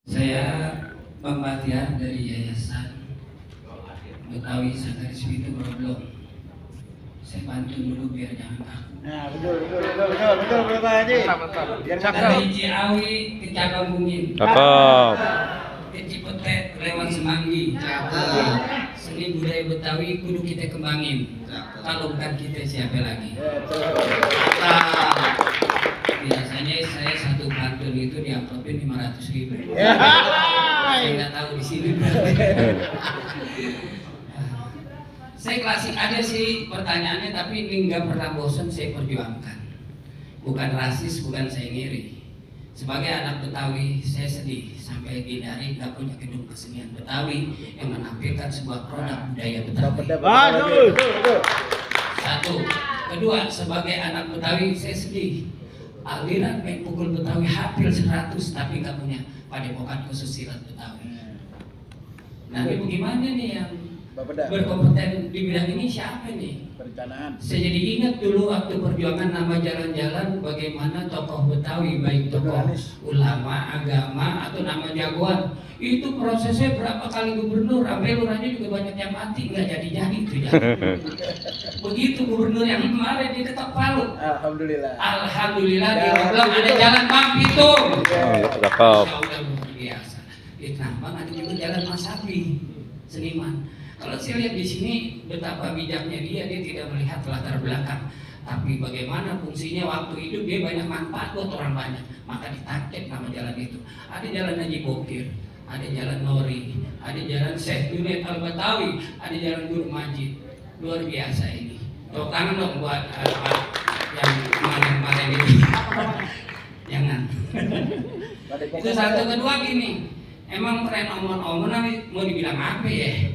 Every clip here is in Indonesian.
Saya Bang Bahtiar dari Yayasan Betawi Sanggariswi itu belum. Saya bantu dulu biar jangan takut. Nah, betul Pak Haji. Biar Dari Ciawi ke Cabang Bungin. Cakep. Ke Cipetet lewat Semanggi. Seni budaya Betawi kudu kita kembangin. Kalau bukan kita siapa lagi? Biasanya saya satu pantun itu diamplopin 500.000. Saya nggak tahu di sini. Saya klasik aja sih pertanyaannya, tapi ini nggak pernah bosan saya perjuangkan. Bukan rasis, bukan saya ngiri. Sebagai anak Betawi, saya sedih sampai Gindari nggak punya gedung kesenian Betawi yang menampilkan sebuah produk budaya Betawi. Satu, kedua, sebagai anak Betawi saya sedih. Aliran main pukul Betawi hampir 100 tapi nggak punya padepokan khusus silat Betawi. Nah, ini bagaimana nih yang berkompeten di bidang ini siapa nih? Perencanaan. Saya jadi ingat dulu waktu perjuangan nama jalan-jalan bagaimana tokoh Betawi baik tokoh ulama, agama atau nama jagoan itu prosesnya berapa kali gubernur, sampai lurahnya juga banyak yang mati nggak jadi itu ya. Begitu gubernur yang kemarin di Ketok Palu. Alhamdulillah di Roblong ada jalan Bang Pitung. Cakep. Udah luar biasa. Di Trambang ada juga jalan Masapi, seniman. Kalau saya lihat di sini betapa bijaknya dia tidak melihat latar belakang, tapi bagaimana fungsinya waktu hidup dia banyak manfaat buat orang banyak, maka ditangkap nama jalan itu. Ada jalan Haji Bokir, ada jalan Nori, ada jalan Syekh Junaid Al-Batawi, ada jalan Guru Majid. Luar biasa ini. Tepuk tangan dong buat yang kemarin-kemarin ini. Jangan. Itu satu. Kedua gini, emang tren omon-omon mau dibilang apa ya?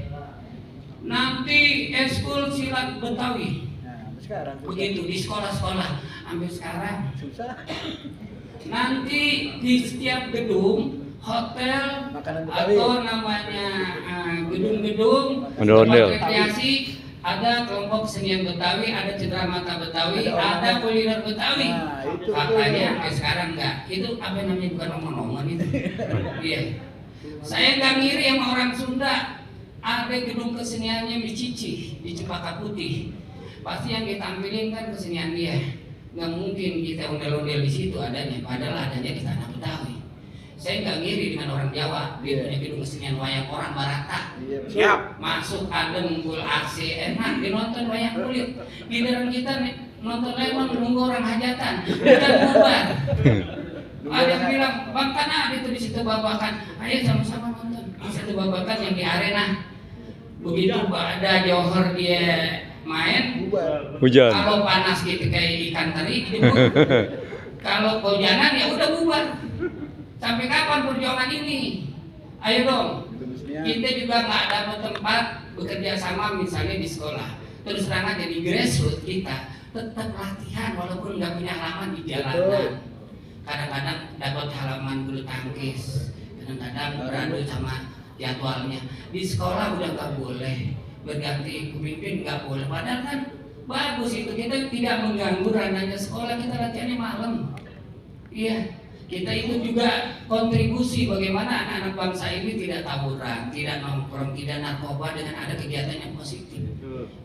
Nanti eskul silat Betawi. Nah, sekarang begitu di sekolah-sekolah sampai sekarang susah. Nanti di setiap gedung hotel Makanan Betawi. atau namanya gedung-gedung Ondel-ondel. tempat rekreasi ada kelompok kesenian Betawi, ada cenderamata Betawi, ada kuliner Betawi. Nah, itu Faktanya sampai sekarang enggak. Itu apa namanya, bukan omong-omong itu. Iya. Saya nggak ngiri sama orang Sunda. Ada gedung keseniannya di Cici, di Cempaka Putih. Pasti yang ditampilin kan kesenian dia. Nggak mungkin kita ondel-ondel di situ adanya, padahal adanya di tanah Betawi. Saya nggak ngiri dengan orang Jawa, dia punya gedung kesenian wayang orang Barata. Siap. Masuk adem, full AC, enak, dinonton wayang kulit. Giliran kita nih, nonton lemang nunggu orang hajatan, bukan bubar. Ada yang bilang, Bang Tanah itu di situ babakan, ayo sama-sama nonton. Di situ babakan yang di arena. Begitu ada Johor dia main, Hujan. kalau panas gitu kayak ikan teri, gitu. Kalau kehujanan ya udah bubar. Sampai kapan perjuangan ini? Ayo dong. Kita juga nggak dapat tempat bekerja sama misalnya di sekolah. Terus terang aja di grassroots kita tetap latihan walaupun nggak punya halaman di jalanan. Kadang-kadang dapat halaman bulu tangkis, kadang-kadang beradu sama jadwalnya. Di sekolah udah nggak boleh berganti pemimpin, nggak boleh. Padahal kan bagus itu, kita tidak mengganggu ranahnya sekolah, kita latihannya malam. Iya, kita itu juga kontribusi bagaimana anak-anak bangsa ini tidak tawuran, tidak nongkrong, tidak narkoba dengan ada kegiatan yang positif.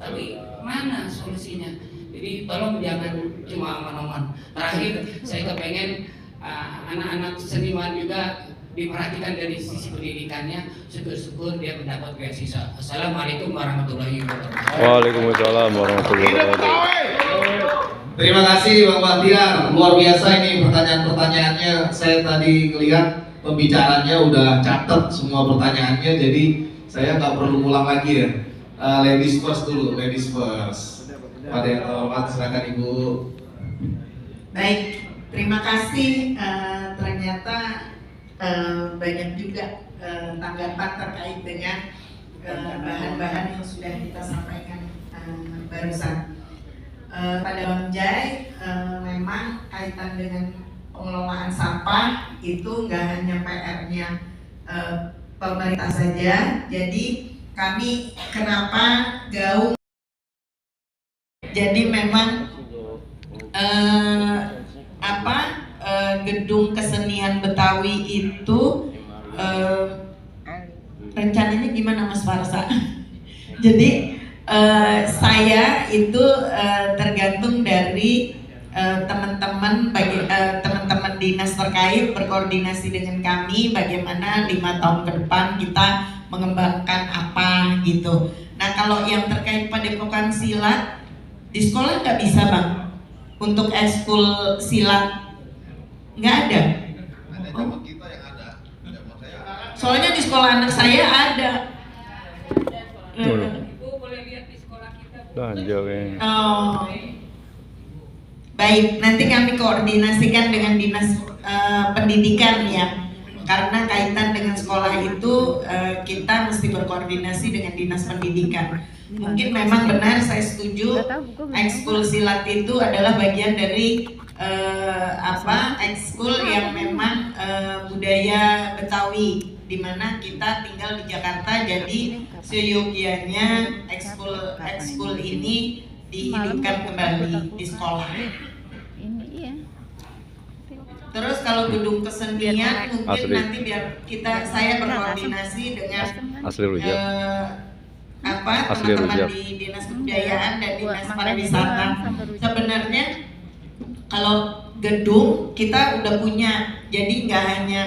Tapi mana solusinya? Jadi tolong jangan cuma omong-omong. Terakhir saya kepengen anak-anak seniman juga diperhatikan dari sisi pendidikannya, syukur-syukur dia mendapat beasiswa. Assalamualaikum warahmatullahi wabarakatuh. Waalaikumsalam warahmatullahi wabarakatuh. Terima kasih Bang Bahtiar, luar biasa ini pertanyaan-pertanyaannya. Saya tadi ngelihat pembicaranya udah catat semua pertanyaannya, jadi saya nggak perlu ulang lagi ya. Ladies first dulu, ladies first. Pada yang terhormat silakan Ibu. Baik, terima kasih. Ternyata banyak juga tanggapan terkait dengan bahan-bahan yang sudah kita sampaikan barusan. Pada Bang Jai, memang kaitan dengan pengelolaan sampah itu nggak hanya PR-nya pemerintah saja. Jadi kami kenapa gaung? Jadi memang gedung kesenian Betawi itu eh, rencananya gimana Mas Farsa? Jadi saya itu tergantung dari teman-teman teman-teman dinas terkait berkoordinasi dengan kami bagaimana 5 tahun ke depan kita mengembangkan apa gitu. Nah kalau yang terkait padepokan silat di sekolah nggak bisa Bang untuk ekskul silat, nggak ada. Oh. Soalnya di sekolah anak saya ada. Ibu boleh lihat di sekolah kita. Oh. Baik, nanti kami koordinasikan dengan dinas pendidikan ya. Karena kaitan dengan sekolah itu kita mesti berkoordinasi dengan dinas pendidikan. Mungkin memang benar, saya setuju. Ekskul silat itu adalah bagian dari ekskul yang memang budaya Betawi, di mana kita tinggal di Jakarta, jadi seyogianya ekskul ini dihidupkan kembali di sekolah. Terus kalau gedung kesenian mungkin nanti biar saya berkoordinasi dengan teman-teman di dinas kebudayaan dan dinas pariwisata. Sebenarnya kalau gedung kita udah punya, jadi nggak hanya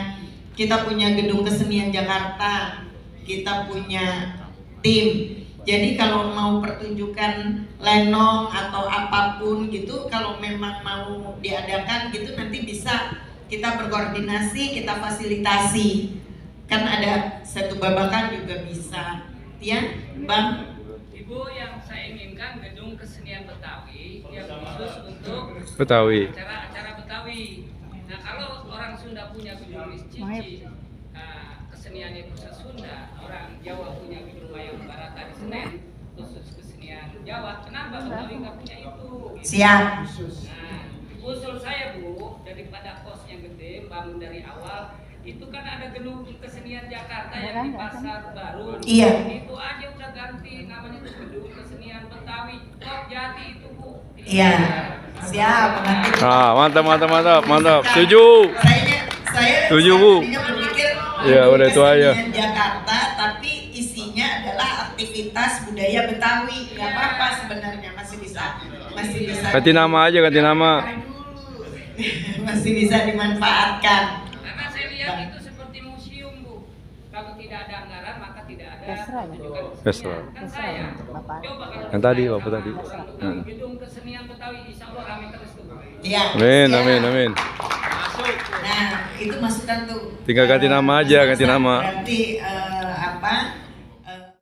kita punya gedung kesenian Jakarta, kita punya tim. Jadi kalau mau pertunjukan lenong atau apapun gitu, kalau memang mau diadakan gitu nanti bisa kita berkoordinasi, kita fasilitasi. Kan ada satu babakan juga bisa. Ya, Bang? Ibu, yang saya inginkan gedung kesenian Betawi yang khusus untuk Betawi. acara-acara Betawi. Nah, kalau orang Sunda punya gedung Cici, kesenian itu Sunda, orang Jawa punya gedung Mayang Barata di Senen, khusus kesenian Jawa. Kenapa Betawi nggak punya itu? Gitu. Siap. Nah, usul saya Bu, daripada kosnya gede, bangun dari awal, itu kan ada gedung kesenian Jakarta yang di Pasar Baru. Iya. Itu aja udah ganti namanya tuh gedung kesenian Betawi. Kok Jati itu Bu? Iya. Siap. Nanti. Mantap. Setuju. Saya Setuju, Bu. tadinya berpikir Ya, udah itu aja. kesenian Jakarta, tapi isinya adalah aktivitas budaya Betawi. Nggak apa-apa sebenarnya, masih bisa. Ganti nama aja, ganti nama. Masih bisa dimanfaatkan. Karena saya lihat itu seperti museum Bu. Kalau tidak ada anggaran maka tidak ada pertunjukan kesenian. Kan saya coba kalau Yang tadi, saya Bapak sama tadi. orang gedung kesenian Betawi insya Allah ramai terus tuh. Iya. Amin. Nah, itu masukan tuh. Tinggal ganti nama aja, ganti nama. Berarti